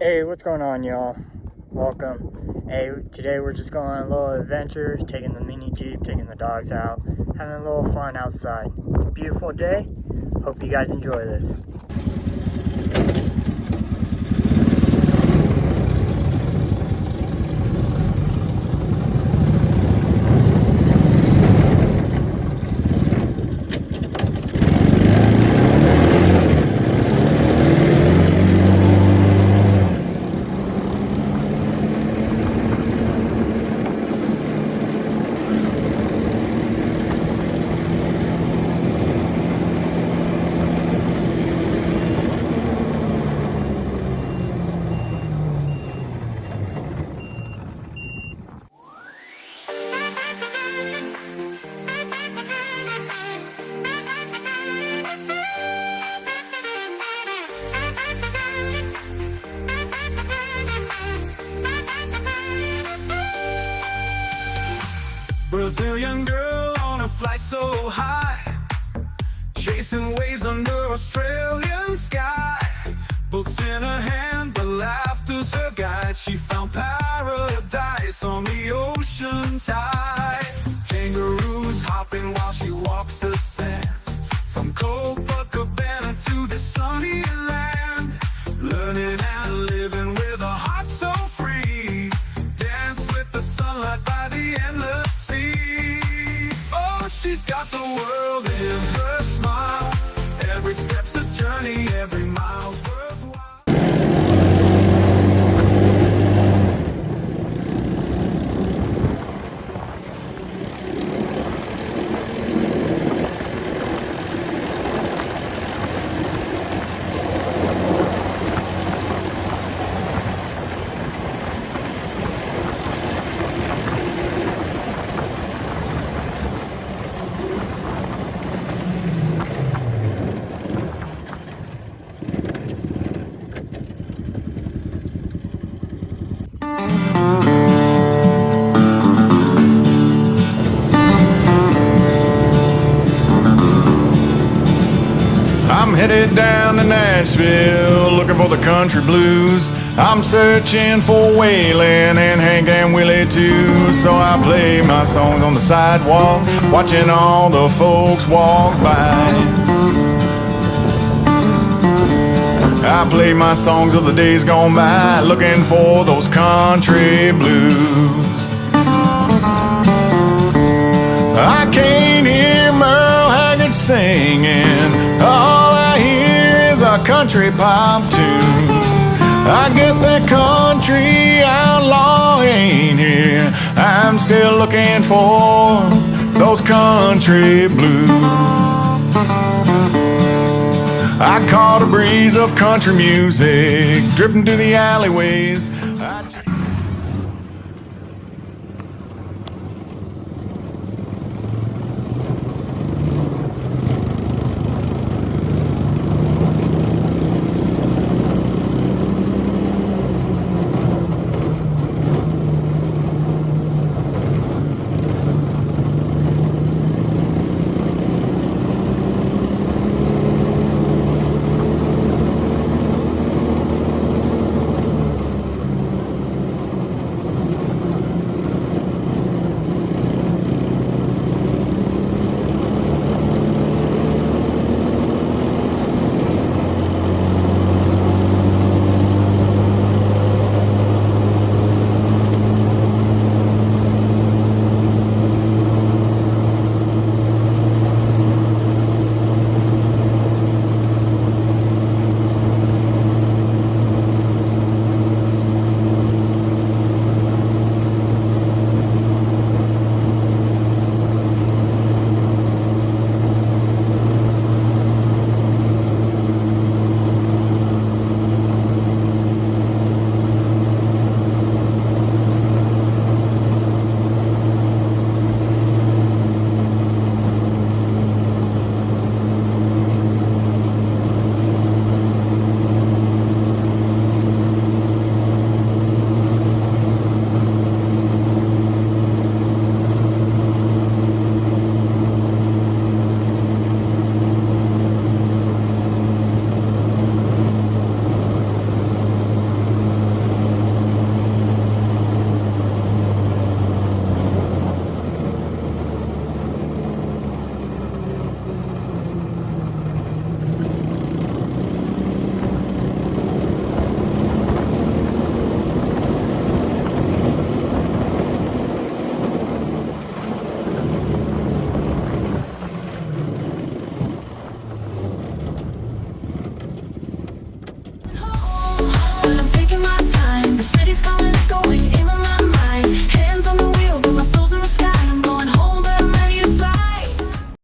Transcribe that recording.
Hey, what's going on, y'all? Welcome. Hey, today we're just going on a little adventure, taking the mini Jeep, taking the dogs out, having a little fun outside. It's a beautiful day. Hope you guys enjoy this. Brazilian girl on a flight so high, chasing waves under Australian sky. Books in her hand, but laughter's her guide. She found paradise on the ocean tide. Kangaroos hopping while she walks the sand, from Copacabana to the sunny land. Learning and living with a heart so free. Dance with the sunlight by the endless sea. Oh, she's got the world in her smile. Every step's a journey, every mile's worthwhile. I'm headed down to Nashville, looking for the country blues. I'm searching for Waylon and Hank and Willie too. So I play my songs on the sidewalk, watching all the folks walk by. I play my songs of the days gone by, looking for those country blues. I can't hear Merle Haggard singing, all I hear is a country pop tune. I guess that country outlaw ain't here. I'm still looking for those country blues. I caught a breeze of country music drifting through the alleyways. city's calling.